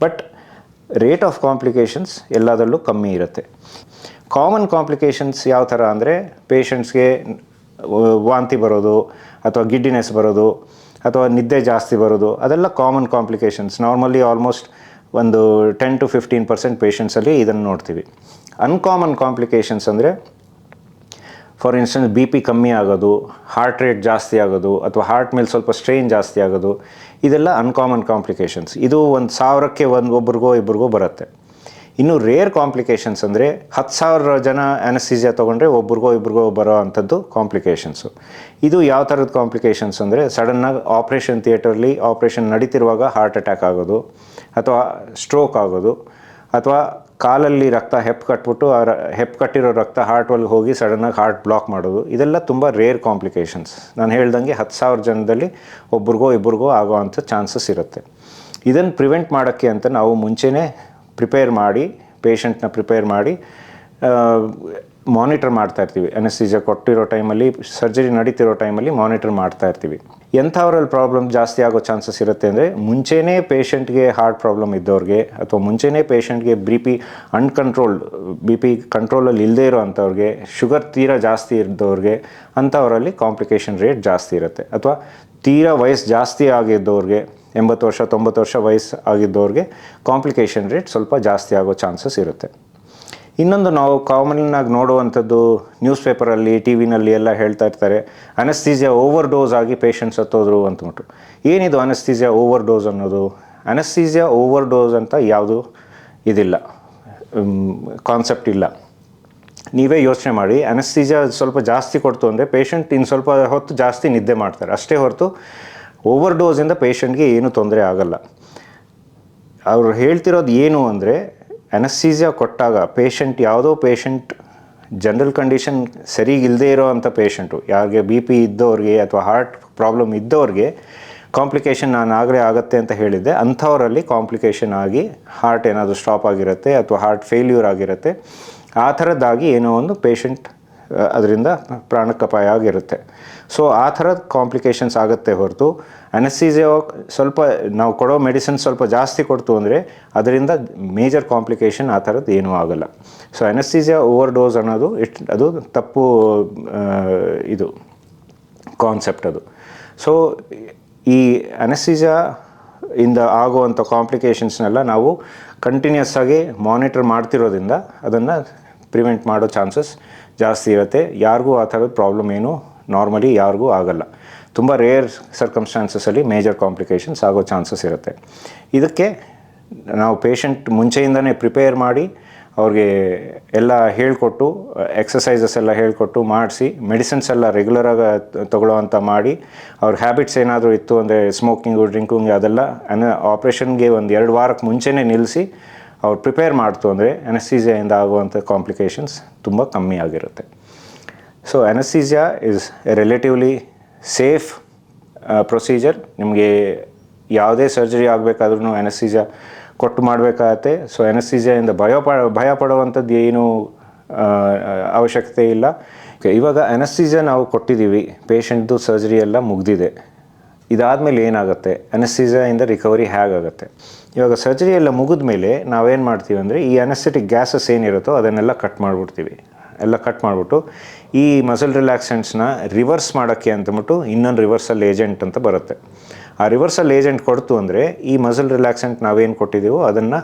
ಬಟ್ ರೇಟ್ ಆಫ್ ಕಾಂಪ್ಲಿಕೇಶನ್ಸ್ ಎಲ್ಲದರಲ್ಲೂ ಕಮ್ಮಿ ಇರುತ್ತೆ. ಕಾಮನ್ ಕಾಂಪ್ಲಿಕೇಶನ್ಸ್ ಯಾವ ಥರ ಅಂದರೆ ಪೇಷಂಟ್ಸ್ಗೆ ವಾಂತಿ ಬರೋದು ಅಥವಾ ಗಿಡ್ಡಿನೆಸ್ ಬರೋದು ಅಥವಾ ನಿದ್ದೆ ಜಾಸ್ತಿ ಬರೋದು, ಅದೆಲ್ಲ ಕಾಮನ್ ಕಾಂಪ್ಲಿಕೇಶನ್ಸ್. ನಾರ್ಮಲಿ ಆಲ್ಮೋಸ್ಟ್ ಒಂದು 10 to 15% ಪೇಷಂಟ್ಸಲ್ಲಿ ಇದನ್ನು ನೋಡ್ತೀವಿ. ಅನ್ಕಾಮನ್ ಕಾಂಪ್ಲಿಕೇಶನ್ಸ್ ಅಂದರೆ ಫಾರ್ ಇನ್ಸ್ಟೆನ್ಸ್ BP ಕಮ್ಮಿ ಆಗೋದು, ಹಾರ್ಟ್ ರೇಟ್ ಜಾಸ್ತಿ ಆಗೋದು ಅಥವಾ ಹಾರ್ಟ್ ಮೇಲೆ ಸ್ವಲ್ಪ ಸ್ಟ್ರೈನ್ ಜಾಸ್ತಿ ಆಗೋದು, ಇದೆಲ್ಲ ಅನ್ಕಾಮನ್ ಕಾಂಪ್ಲಿಕೇಶನ್ಸ್. ಇದು 1,000ಕ್ಕೆ ಒಬ್ರಿಗೋ ಇಬ್ಬರಿಗೋ ಬರುತ್ತೆ. ಇನ್ನು ರೇರ್ ಕಾಂಪ್ಲಿಕೇಶನ್ಸ್ ಅಂದರೆ 10,000 ಜನ ಅನೆಸ್ಥೀಸಿಯಾ ತೊಗೊಂಡ್ರೆ ಒಬ್ರಿಗೋ ಇಬ್ರಿಗೋ ಬರೋ ಅಂಥದ್ದು ಕಾಂಪ್ಲಿಕೇಶನ್ಸು. ಇದು ಯಾವ ಥರದ ಕಾಂಪ್ಲಿಕೇಶನ್ಸ್ ಅಂದರೆ ಸಡನ್ನಾಗಿ ಆಪ್ರೇಷನ್ ಥಿಯೇಟರ್ಲಿ ಆಪ್ರೇಷನ್ ನಡೀತಿರುವಾಗ ಹಾರ್ಟ್ ಅಟ್ಯಾಕ್ ಆಗೋದು ಅಥವಾ ಸ್ಟ್ರೋಕ್ ಆಗೋದು ಅಥವಾ ಕಾಲಲ್ಲಿ ರಕ್ತ ಕಟ್ಬಿಟ್ಟು ಕಟ್ಟಿರೋ ರಕ್ತ ಹಾರ್ಟ್ ಒಳಗೆ ಹೋಗಿ ಸಡನ್ನಾಗಿ ಹಾರ್ಟ್ ಬ್ಲಾಕ್ ಮಾಡೋದು, ಇದೆಲ್ಲ ತುಂಬ ರೇರ್ ಕಾಂಪ್ಲಿಕೇಶನ್ಸ್. ನಾನು ಹೇಳ್ದಂಗೆ 10,000 ಜನದಲ್ಲಿ ಒಬ್ರಿಗೋ ಇಬ್ರಿಗೋ ಆಗೋ ಅಂಥ ಚಾನ್ಸಸ್ ಇರುತ್ತೆ. ಇದನ್ನು ಪ್ರಿವೆಂಟ್ ಮಾಡೋಕ್ಕೆ ಅಂತ ನಾವು ಮುಂಚೆನೇ ಪೇಷಂಟ್ನ ಪ್ರಿಪೇರ್ ಮಾಡಿ ಮಾನಿಟರ್ ಮಾಡ್ತಾಯಿರ್ತೀವಿ. ಅನೆಸ್ಥೀಸಿಯಾ ಕೊಟ್ಟಿರೋ ಟೈಮಲ್ಲಿ, ಸರ್ಜರಿ ನಡೀತಿರೋ ಟೈಮಲ್ಲಿ ಮಾನಿಟರ್ ಮಾಡ್ತಾಯಿರ್ತೀವಿ. ಎಂಥವ್ರಲ್ಲಿ ಪ್ರಾಬ್ಲಮ್ ಜಾಸ್ತಿ ಆಗೋ ಚಾನ್ಸಸ್ ಇರುತ್ತೆ ಅಂದರೆ ಮುಂಚೆನೇ ಪೇಷಂಟ್ಗೆ ಹಾರ್ಟ್ ಪ್ರಾಬ್ಲಮ್ ಇದ್ದವ್ರಿಗೆ ಅಥವಾ ಮುಂಚೆನೇ ಪೇಷಂಟ್ಗೆ BP ಕಂಟ್ರೋಲಲ್ಲಿ ಇಲ್ಲದೇ ಇರೋ ಅಂಥವ್ರಿಗೆ, ಶುಗರ್ ತೀರಾ ಜಾಸ್ತಿ ಇದ್ದವ್ರಿಗೆ, ಅಂಥವರಲ್ಲಿ ಕಾಂಪ್ಲಿಕೇಶನ್ ರೇಟ್ ಜಾಸ್ತಿ ಇರುತ್ತೆ. ಅಥವಾ ತೀರಾ ವಯಸ್ಸು ಜಾಸ್ತಿ ಆಗಿದ್ದವ್ರಿಗೆ, 80 ವರ್ಷ 90 ವರ್ಷ ವಯಸ್ಸು ಆಗಿದ್ದವ್ರಿಗೆ ಕಾಂಪ್ಲಿಕೇಶನ್ ರೇಟ್ ಸ್ವಲ್ಪ ಜಾಸ್ತಿ ಆಗೋ ಚಾನ್ಸಸ್ ಇರುತ್ತೆ. ಇನ್ನೊಂದು ನಾವು ಕಾಮನ್ನಾಗಿ ನೋಡುವಂಥದ್ದು ನ್ಯೂಸ್ ಪೇಪರಲ್ಲಿ, TV ನಲ್ಲಿ ಎಲ್ಲ ಹೇಳ್ತಾ ಇರ್ತಾರೆ, ಅನೆಸ್ಥೀಸಿಯಾ ಓವರ್ ಡೋಸ್ ಆಗಿ ಪೇಷಂಟ್ಸ್ ಸತ್ತೋದ್ರು ಅಂತಬಿಟ್ಟು. ಏನಿದು ಅನೆಸ್ಥೀಸಿಯಾ ಓವರ್ ಡೋಸ್ ಅನ್ನೋದು? ಅನೆಸ್ಥೀಸಿಯಾ ಓವರ್ ಡೋಸ್ ಅಂತ ಯಾವುದು ಇದಿಲ್ಲ, ಕಾನ್ಸೆಪ್ಟ್ ಇಲ್ಲ. ನೀವೇ ಯೋಚನೆ ಮಾಡಿ, ಅನೆಸ್ಥೀಸಿಯಾ ಸ್ವಲ್ಪ ಜಾಸ್ತಿ ಕೊಡ್ತು ಅಂದರೆ ಪೇಷಂಟ್ ಇನ್ನು ಸ್ವಲ್ಪ ಹೊತ್ತು ಜಾಸ್ತಿ ನಿದ್ದೆ ಮಾಡ್ತಾರೆ, ಅಷ್ಟೇ ಹೊರತು ಓವರ್ ಡೋಸಿಂದ ಪೇಷಂಟ್ಗೆ ಏನೂ ತೊಂದರೆ ಆಗಲ್ಲ. ಅವ್ರು ಹೇಳ್ತಿರೋದು ಏನು ಅಂದರೆ ಅನೆಸ್ಥೀಸಿಯಾ ಕೊಟ್ಟಾಗ ಯಾವುದೋ ಪೇಷಂಟ್ ಜನರಲ್ ಕಂಡೀಷನ್ ಸರಿಗಿಲ್ಲದೆ ಇರೋ ಅಂಥ ಪೇಷಂಟು, ಯಾರಿಗೆ BP ಇದ್ದವ್ರಿಗೆ ಅಥವಾ ಹಾರ್ಟ್ ಪ್ರಾಬ್ಲಮ್ ಇದ್ದವ್ರಿಗೆ ಕಾಂಪ್ಲಿಕೇಶನ್ ನಾನು ಆಗಲೇ ಆಗುತ್ತೆ ಅಂತ ಹೇಳಿದ್ದೆ, ಅಂಥವರಲ್ಲಿ ಕಾಂಪ್ಲಿಕೇಶನ್ ಆಗಿ ಹಾರ್ಟ್ ಏನಾದರೂ ಸ್ಟಾಪ್ ಆಗಿರುತ್ತೆ ಅಥವಾ ಹಾರ್ಟ್ ಫೇಲ್ಯೂರ್ ಆಗಿರುತ್ತೆ. ಆ ಥರದ್ದಾಗಿ ಏನೋ ಒಂದು ಪೇಷಂಟ್ ಅದರಿಂದ ಪ್ರಾಣಕ್ಕಪಾಯ ಆಗಿರುತ್ತೆ. ಸೊ ಆ ಥರದ ಕಾಂಪ್ಲಿಕೇಶನ್ಸ್ ಆಗುತ್ತೆ ಹೊರತು ಅನೆಸ್ಥೀಸಿಯಾ ಸ್ವಲ್ಪ ನಾವು ಕೊಡೋ ಮೆಡಿಸಿನ್ ಸ್ವಲ್ಪ ಜಾಸ್ತಿ ಕೊಡ್ತು ಅಂದರೆ ಅದರಿಂದ ಮೇಜರ್ ಕಾಂಪ್ಲಿಕೇಶನ್ ಆ ಥರದ್ದು ಏನೂ ಆಗೋಲ್ಲ. ಸೊ ಅನೆಸ್ಥೀಸಿಯಾ ಓವರ್ ಡೋಸ್ ಅನ್ನೋದು ಅದು ತಪ್ಪು ಇದು ಕಾನ್ಸೆಪ್ಟ್ ಅದು. ಸೊ ಈ ಅನೆಸ್ಥೀಸಿಯಾ ಇಂದ ಆಗುವಂಥ ಕಾಂಪ್ಲಿಕೇಶನ್ಸ್ನೆಲ್ಲ ನಾವು ಕಂಟಿನ್ಯೂಸ್ ಆಗಿ ಮಾನಿಟರ್ ಮಾಡ್ತಿರೋದ್ರಿಂದ ಅದನ್ನು ಪ್ರಿವೆಂಟ್ ಮಾಡೋ ಚಾನ್ಸಸ್ ಜಾಸ್ತಿ ಇರುತ್ತೆ. ಯಾರಿಗೂ ಆ ಥರದ ಪ್ರಾಬ್ಲಮ್ ಏನು ನಾರ್ಮಲಿ ಯಾರಿಗೂ ಆಗಲ್ಲ. ತುಂಬ ರೇರ್ ಸರ್ಕಮ್ಸ್ಟಾನ್ಸಸಲ್ಲಿ ಮೇಜರ್ ಕಾಂಪ್ಲಿಕೇಶನ್ಸ್ ಆಗೋ ಚಾನ್ಸಸ್ ಇರುತ್ತೆ. ಇದಕ್ಕೆ ನಾವು ಪೇಷಂಟ್ ಮುಂಚೆಯಿಂದನೇ ಪ್ರಿಪೇರ್ ಮಾಡಿ ಅವ್ರಿಗೆ ಎಲ್ಲ ಹೇಳಿಕೊಟ್ಟು ಎಕ್ಸಸೈಸಸ್ ಎಲ್ಲ ಹೇಳಿಕೊಟ್ಟು ಮಾಡಿಸಿ ಮೆಡಿಸಿನ್ಸ್ ಎಲ್ಲ ರೆಗ್ಯುಲರಾಗಿ ತೊಗೊಳ್ಳೋ ಅಂತ ಮಾಡಿ ಅವ್ರ ಹ್ಯಾಬಿಟ್ಸ್ ಏನಾದರೂ ಇತ್ತು ಅಂದರೆ ಸ್ಮೋಕಿಂಗು ಡ್ರಿಂಕಿಂಗ್ ಅದೆಲ್ಲ ಆಪ್ರೇಷನ್ಗೆ ಒಂದು 2 ವಾರಕ್ಕೆ ಮುಂಚೆನೇ ನಿಲ್ಲಿಸಿ ಅವ್ರು ಪ್ರಿಪೇರ್ ಮಾಡ್ತು ಅಂದರೆ ಅನೆಸ್ಥೀಸಿಯಾಯಿಂದ ಆಗುವಂಥ ಕಾಂಪ್ಲಿಕೇಶನ್ಸ್ ತುಂಬ ಕಮ್ಮಿ ಆಗಿರುತ್ತೆ. So anaesthesia is a relatively safe procedure. ನಿಮಗೆ ಯಾವುದೇ ಸರ್ಜರಿ ಆಗಬೇಕಾದ್ರೂ ಅನೆಸ್ಥೀಸಿಯಾ ಕೊಟ್ಟು ಮಾಡಬೇಕಾಗತ್ತೆ. ಸೊ ಅನೆಸ್ಥೀಸಿಯಾಯಿಂದ ಭಯ ಪಡುವಂಥದ್ದು ಏನೂ ಅವಶ್ಯಕತೆ ಇಲ್ಲ. ಇವಾಗ ಅನೆಸ್ಥೀಸಿಯಾ ನಾವು ಕೊಟ್ಟಿದ್ದೀವಿ, ಪೇಷಂಟ್ದು ಸರ್ಜರಿ ಎಲ್ಲ ಮುಗಿದಿದೆ. ಇದಾದಮೇಲೆ ಏನಾಗುತ್ತೆ, ಅನೆಸ್ಥೀಸಿಯಾಯಿಂದ ರಿಕವರಿ ಹೇಗಾಗುತ್ತೆ? ಇವಾಗ ಸರ್ಜರಿ ಎಲ್ಲ ಮುಗಿದ ಮೇಲೆ ನಾವೇನು ಮಾಡ್ತೀವಿ ಅಂದರೆ ಈ ಅನೆಸ್ಥೆಟಿಕ್ ಗ್ಯಾಸಸ್ ಏನಿರುತ್ತೋ ಅದನ್ನೆಲ್ಲ ಕಟ್ ಮಾಡಿಬಿಡ್ತೀವಿ. ಎಲ್ಲ ಕಟ್ ಮಾಡಿಬಿಟ್ಟು ಈ ಮಸಲ್ ರಿಲ್ಯಾಕ್ಸೆಂಟ್ಸ್ನ ರಿವರ್ಸ್ ಮಾಡೋಕ್ಕೆ ಅಂತಂದ್ಬಿಟ್ಟು ಇನ್ನೊಂದು ರಿವರ್ಸಲ್ ಏಜೆಂಟ್ ಅಂತ ಬರುತ್ತೆ. ಆ ರಿವರ್ಸಲ್ ಏಜೆಂಟ್ ಕೊಡ್ತು ಅಂದರೆ ಈ ಮಸಲ್ ರಿಲ್ಯಾಕ್ಸೆಂಟ್ ನಾವೇನು ಕೊಟ್ಟಿದ್ದೀವೋ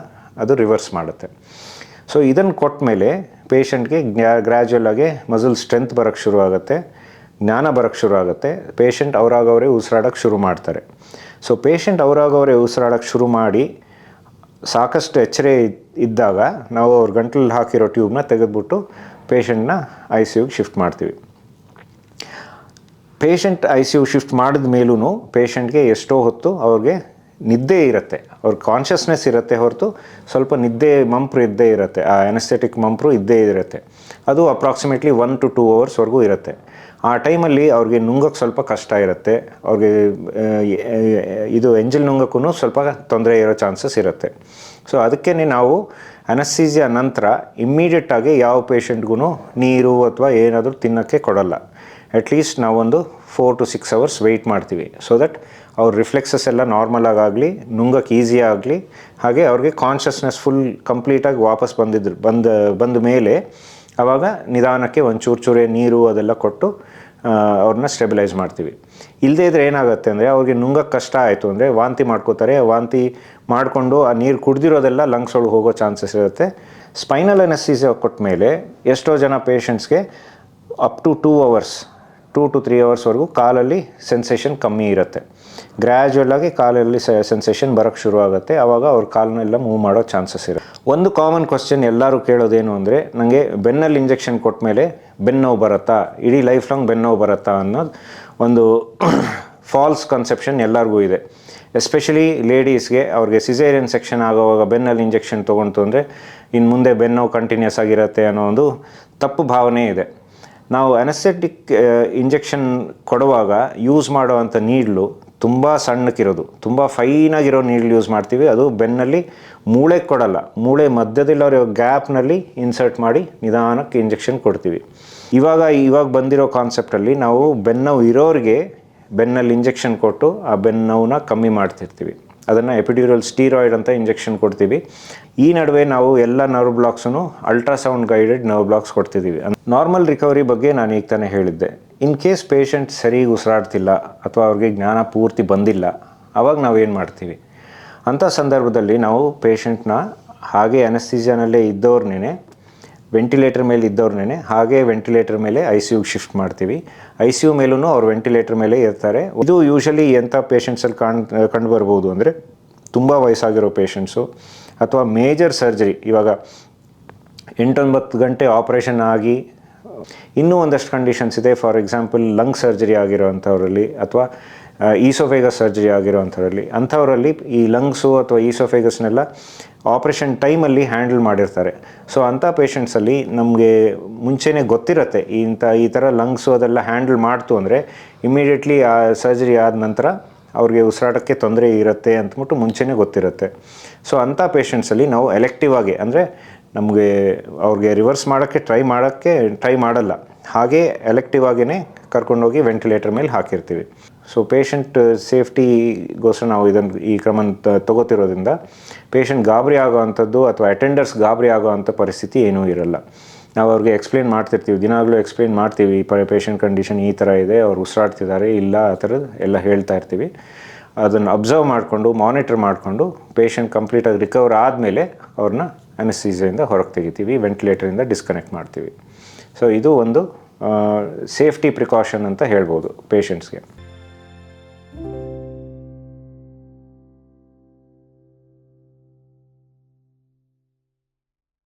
ಅದು ರಿವರ್ಸ್ ಮಾಡುತ್ತೆ. ಸೊ ಇದನ್ನು ಕೊಟ್ಟ ಮೇಲೆ ಪೇಷಂಟ್ಗೆ ಗ್ರ್ಯಾಜುವಲ್ ಆಗಿ ಮಸಲ್ ಸ್ಟ್ರೆಂತ್ ಬರೋಕ್ಕೆ ಶುರು ಆಗುತ್ತೆ, ಜ್ಞಾನ ಬರೋಕ್ಕೆ ಶುರು ಆಗುತ್ತೆ. ಪೇಷಂಟ್ ಅವರಾಗವರೇ ಉಸಿರಾಡೋಕ್ಕೆ ಶುರು ಮಾಡ್ತಾರೆ. ಸೊ ಪೇಷಂಟ್ ಅವರಾಗವರೇ ಉಸಿರಾಡೋಕ್ಕೆ ಶುರು ಮಾಡಿ ಸಾಕಷ್ಟು ಎಚ್ಚರ ಇದ್ದಾಗ ನಾವು ಅವ್ರ ಗಂಟಲಲ್ಲಿ ಹಾಕಿರೋ ಟ್ಯೂಬ್ನ ತೆಗೆದುಬಿಟ್ಟು ಪೇಷಂಟ್ನ ICUಗೆ ಶಿಫ್ಟ್ ಮಾಡ್ತೀವಿ. ಪೇಷಂಟ್ ICU ಶಿಫ್ಟ್ ಮಾಡಿದ ಮೇಲೂ ಪೇಷಂಟ್ಗೆ ಎಷ್ಟೋ ಹೊತ್ತು ಅವ್ರಿಗೆ ನಿದ್ದೆ ಇರುತ್ತೆ, ಅವ್ರ ಕಾನ್ಷಿಯಸ್ನೆಸ್ ಇರುತ್ತೆ ಹೊರತು ಸ್ವಲ್ಪ ನಿದ್ದೆ ಮಂಪ್ರು ಇದ್ದೇ ಇರುತ್ತೆ. ಆ ಅನೆಸ್ಥೆಟಿಕ್ ಮಂಪ್ರು ಇದ್ದೇ ಇರುತ್ತೆ. ಅದು ಅಪ್ರಾಕ್ಸಿಮೇಟ್ಲಿ 1 to 2 ಅವರ್ಸ್ವರೆಗೂ ಇರುತ್ತೆ. ಆ ಟೈಮಲ್ಲಿ ಅವ್ರಿಗೆ ನುಂಗೋಕ್ಕೆ ಸ್ವಲ್ಪ ಕಷ್ಟ ಇರುತ್ತೆ. ಅವ್ರಿಗೆ ಇದು ಎಂಜಲ್ ನುಂಗೋಕ್ಕೂ ಸ್ವಲ್ಪ ತೊಂದರೆ ಇರೋ ಚಾನ್ಸಸ್ ಇರುತ್ತೆ. ಸೊ ಅದಕ್ಕೇ ನಾವು ಅನೆಸ್ಥೀಸಿಯಾ ನಂತರ ಇಮ್ಮಿಡಿಯೇಟಾಗಿ ಯಾವ ಪೇಷಂಟ್ಗೂ ನೀರು ಅಥವಾ ಏನಾದರೂ ತಿನ್ನೋಕ್ಕೆ ಕೊಡೋಲ್ಲ. ಅಟ್ಲೀಸ್ಟ್ ನಾವೊಂದು 4 to 6 ಅವರ್ಸ್ ವೆಯ್ಟ್ ಮಾಡ್ತೀವಿ. ಸೊ ದಟ್ ಅವ್ರ ರಿಫ್ಲೆಕ್ಸಸ್ ಎಲ್ಲ ನಾರ್ಮಲಾಗಲಿ, ನುಂಗಕ್ಕೆ ಈಸಿ ಆಗಲಿ, ಹಾಗೆ ಅವ್ರಿಗೆ ಕಾನ್ಷಿಯಸ್ನೆಸ್ ಫುಲ್ ಕಂಪ್ಲೀಟಾಗಿ ವಾಪಸ್ ಬಂದ ಮೇಲೆ ಆವಾಗ ನಿಧಾನಕ್ಕೆ ಒಂದು ಚೂರೇ ನೀರು ಅದೆಲ್ಲ ಕೊಟ್ಟು ಅವ್ರನ್ನ ಸ್ಟೆಬಿಲೈಸ್ ಮಾಡ್ತೀವಿ. ಇಲ್ಲದೇ ಇದ್ರೆ ಏನಾಗುತ್ತೆ ಅಂದರೆ ಅವ್ರಿಗೆ ನುಂಗಕ್ಕೆ ಕಷ್ಟ ಆಯಿತು ಅಂದರೆ ವಾಂತಿ ಮಾಡ್ಕೋತಾರೆ. ವಾಂತಿ ಮಾಡಿಕೊಂಡು ಆ ನೀರು ಕುಡ್ದಿರೋದೆಲ್ಲ ಲಂಗ್ಸ್ ಒಳಗೆ ಹೋಗೋ ಚಾನ್ಸಸ್ ಇರುತ್ತೆ. ಸ್ಪೈನಲ್ ಅನೆಸ್ಥೀಸಿಯಾ ಕೊಟ್ಟ ಮೇಲೆ ಎಷ್ಟೋ ಜನ ಪೇಷಂಟ್ಸ್ಗೆ ಅಪ್ ಟು 2 hours 2 to 3 ಅವರ್ಸ್ವರೆಗೂ ಕಾಲಲ್ಲಿ ಸೆನ್ಸೇಷನ್ ಕಮ್ಮಿ ಇರುತ್ತೆ. ಗ್ರ್ಯಾಜುವಲ್ ಆಗಿ ಕಾಲಲ್ಲಿ ಸೆನ್ಸೇಷನ್ ಬರೋಕ್ಕೆ ಶುರು ಆಗುತ್ತೆ. ಆವಾಗ ಅವ್ರ ಕಾಲನ್ನೆಲ್ಲ ಮೂವ್ ಮಾಡೋ ಚಾನ್ಸಸ್ ಇರುತ್ತೆ. ಒಂದು ಕಾಮನ್ ಕ್ವಶನ್ ಎಲ್ಲರೂ ಕೇಳೋದೇನು ಅಂದರೆ, ನನಗೆ ಬೆನ್ನಲ್ಲಿ ಇಂಜೆಕ್ಷನ್ ಕೊಟ್ಟ ಮೇಲೆ ಬೆನ್ನೋವು ಬರುತ್ತಾ, ಇಡೀ ಲೈಫ್ ಲಾಂಗ್ ಬೆನ್ನೋವು ಬರುತ್ತಾ ಅನ್ನೋದು ಒಂದು ಫಾಲ್ಸ್ ಕನ್ಸೆಪ್ಷನ್ ಎಲ್ಲರಿಗೂ ಇದೆ. ಎಸ್ಪೆಷಲಿ ಲೇಡೀಸ್ಗೆ ಅವ್ರಿಗೆ ಸಿಸೇರಿಯನ್ ಸೆಕ್ಷನ್ ಆಗೋವಾಗ ಬೆನ್ನಲ್ಲಿ ಇಂಜೆಕ್ಷನ್ ತೊಗೊಂತು ಅಂದರೆ ಇನ್ನು ಮುಂದೆ ಬೆನ್ನೋವು ಕಂಟಿನ್ಯೂಸ್ ಆಗಿರುತ್ತೆ ಅನ್ನೋ ಒಂದು ತಪ್ಪು ಭಾವನೆ ಇದೆ. ನಾವು ಅನೆಸ್ಥೆಟಿಕ್ ಇಂಜೆಕ್ಷನ್ ಕೊಡುವಾಗ ಯೂಸ್ ಮಾಡೋವಂಥ ನೀಡ್ಲು ತುಂಬ ಸಣ್ಣಕ್ಕಿರೋದು, ತುಂಬ ಫೈನಾಗಿರೋ ನೀಡ್ಲು ಯೂಸ್ ಮಾಡ್ತೀವಿ. ಅದು ಬೆನ್ನಲ್ಲಿ ಮೂಳೆಗೆ ಕೊಡಲ್ಲ, ಮೂಳೆ ಮಧ್ಯದಲ್ಲಿರೋ ಗ್ಯಾಪ್ನಲ್ಲಿ ಇನ್ಸರ್ಟ್ ಮಾಡಿ ನಿಧಾನಕ್ಕೆ ಇಂಜೆಕ್ಷನ್ ಕೊಡ್ತೀವಿ. ಇವಾಗ ಬಂದಿರೋ ಕಾನ್ಸೆಪ್ಟಲ್ಲಿ ನಾವು ಬೆನ್ನೋವು ಇರೋರಿಗೆ ಬೆನ್ನಲ್ಲಿ ಇಂಜೆಕ್ಷನ್ ಕೊಟ್ಟು ಆ ಬೆನ್ನೋವನ್ನ ಕಮ್ಮಿ ಮಾಡ್ತಿರ್ತೀವಿ. ಅದನ್ನು ಎಪಿಡ್ಯೂರಲ್ ಸ್ಟೀರಾಯ್ಡ್ ಅಂತ ಇಂಜೆಕ್ಷನ್ ಕೊಡ್ತೀವಿ. ಈ ನಡುವೆ ನಾವು ಎಲ್ಲ ನರ್ವ್ ಬ್ಲಾಕ್ಸನ್ನು ಅಲ್ಟ್ರಾಸೌಂಡ್ ಗೈಡೆಡ್ ನರ್ವ್ ಬ್ಲಾಕ್ಸ್ ಕೊಡ್ತಿದ್ದೀವಿ. ನಾರ್ಮಲ್ ರಿಕವರಿ ಬಗ್ಗೆ ನಾನು ಈಗ ತಾನೇ ಹೇಳಿದ್ದೆ. ಇನ್ ಕೇಸ್ ಪೇಷಂಟ್ ಸರಿಗೆ ಉಸಿರಾಡ್ತಿಲ್ಲ ಅಥವಾ ಅವ್ರಿಗೆ ಜ್ಞಾನ ಪೂರ್ತಿ ಬಂದಿಲ್ಲ, ಆವಾಗ ನಾವೇನು ಮಾಡ್ತೀವಿ? ಅಂಥ ಸಂದರ್ಭದಲ್ಲಿ ನಾವು ಪೇಷಂಟ್ನ ಹಾಗೆ ಅನೆಸ್ಥೀಸಿಯಾನಲ್ಲೇ ಇದ್ದವ್ರನ್ನೇ ವೆಂಟಿಲೇಟರ್ ಮೇಲೆ ಇದ್ದವ್ರನ್ನೇ ಹಾಗೆ ವೆಂಟಿಲೇಟರ್ ಮೇಲೆ ICUಗೆ ಶಿಫ್ಟ್ ಮಾಡ್ತೀವಿ. ICU ಮೇಲೂ ಅವ್ರು ವೆಂಟಿಲೇಟರ್ ಮೇಲೆ ಇರ್ತಾರೆ. ಇದು ಯೂಶಲಿ ಎಂಥ ಪೇಷಂಟ್ಸಲ್ಲಿ ಕಂಡು ಬರ್ಬೋದು ಅಂದರೆ, ತುಂಬ ವಯಸ್ಸಾಗಿರೋ ಪೇಷಂಟ್ಸು ಅಥವಾ ಮೇಜರ್ ಸರ್ಜರಿ, ಇವಾಗ 8-9 ಗಂಟೆ ಆಪ್ರೇಷನ್ ಆಗಿ ಇನ್ನೂ ಒಂದಷ್ಟು ಕಂಡೀಷನ್ಸ್ ಇದೆ. ಫಾರ್ ಎಕ್ಸಾಂಪಲ್ ಲಂಗ್ ಸರ್ಜರಿ ಆಗಿರೋವಂಥವ್ರಲ್ಲಿ ಅಥವಾ ಈಸೋಫೇಗಸ್ ಸರ್ಜರಿ ಅಂಥವರಲ್ಲಿ ಈ ಲಂಗ್ಸು ಅಥವಾ ಈಸೋಫೇಗಸ್ನೆಲ್ಲ ಆಪ್ರೇಷನ್ ಟೈಮಲ್ಲಿ ಹ್ಯಾಂಡಲ್ ಮಾಡಿರ್ತಾರೆ. ಸೊ ಅಂಥ ಪೇಷಂಟ್ಸಲ್ಲಿ ನಮಗೆ ಮುಂಚೆನೇ ಗೊತ್ತಿರುತ್ತೆ ಈ ಥರ ಲಂಗ್ಸು ಅದೆಲ್ಲ ಹ್ಯಾಂಡಲ್ ಮಾಡ್ತು ಅಂದರೆ ಇಮ್ಮಿಡಿಯೇಟ್ಲಿ ಆ ಸರ್ಜರಿ ಆದ ನಂತರ ಅವ್ರಿಗೆ ಉಸಿರಾಟಕ್ಕೆ ತೊಂದರೆ ಇರುತ್ತೆ ಅಂತಬಿಟ್ಟು ಮುಂಚೆನೇ ಗೊತ್ತಿರುತ್ತೆ. ಸೊ ಅಂಥ ಪೇಷಂಟ್ಸಲ್ಲಿ ನಾವು ಎಲೆಕ್ಟಿವ್ ಆಗಿ ಅಂದರೆ ಅವ್ರಿಗೆ ರಿವರ್ಸ್ ಮಾಡೋಕ್ಕೆ ಟ್ರೈ ಮಾಡಲ್ಲ. ಹಾಗೇ ಎಲೆಕ್ಟಿವ್ ಆಗಿಯೇ ಕರ್ಕೊಂಡೋಗಿ ವೆಂಟಿಲೇಟರ್ ಮೇಲೆ ಹಾಕಿರ್ತೀವಿ. ಸೊ ಪೇಷಂಟ್ ಸೇಫ್ಟಿಗೋಸ್ಕರ ನಾವು ಈ ಕ್ರಮ ತಗೋತಿರೋದ್ರಿಂದ ಪೇಷಂಟ್ ಗಾಬರಿ ಆಗೋವಂಥದ್ದು ಅಥವಾ ಅಟೆಂಡರ್ಸ್ ಗಾಬರಿ ಆಗೋವಂಥ ಪರಿಸ್ಥಿತಿ ಏನೂ ಇರಲ್ಲ. ನಾವು ಅವ್ರಿಗೆ ಎಕ್ಸ್ಪ್ಲೇನ್ ಮಾಡ್ತಿರ್ತೀವಿ, ದಿನಾಗಲೂ ಎಕ್ಸ್ಪ್ಲೇನ್ ಮಾಡ್ತೀವಿ, ಪೇಷಂಟ್ ಕಂಡೀಷನ್ ಈ ಥರ ಇದೆ, ಅವ್ರು ಉಸಿರಾಡ್ತಿದ್ದಾರೆ ಇಲ್ಲ ಆ ಥರದ್ದು ಎಲ್ಲ ಹೇಳ್ತಾ ಇರ್ತೀವಿ. ಅದನ್ನು ಅಬ್ಸರ್ವ್ ಮಾಡಿಕೊಂಡು ಮಾನಿಟರ್ ಮಾಡಿಕೊಂಡು ಪೇಷಂಟ್ ಕಂಪ್ಲೀಟಾಗಿ ರಿಕವರ್ ಆದಮೇಲೆ ಅವ್ರನ್ನ ಅನೆಸ್ಥೀಸಿಯಿಂದ ಹೊರಗೆ ತೆಗಿತೀವಿ, ವೆಂಟಿಲೇಟರಿಂದ ಡಿಸ್ಕನೆಕ್ಟ್ ಮಾಡ್ತೀವಿ. ಸೊ ಇದು ಒಂದು ಸೇಫ್ಟಿ ಪ್ರಿಕಾಷನ್ ಅಂತ ಹೇಳ್ಬೋದು ಪೇಷಂಟ್ಸ್ಗೆ.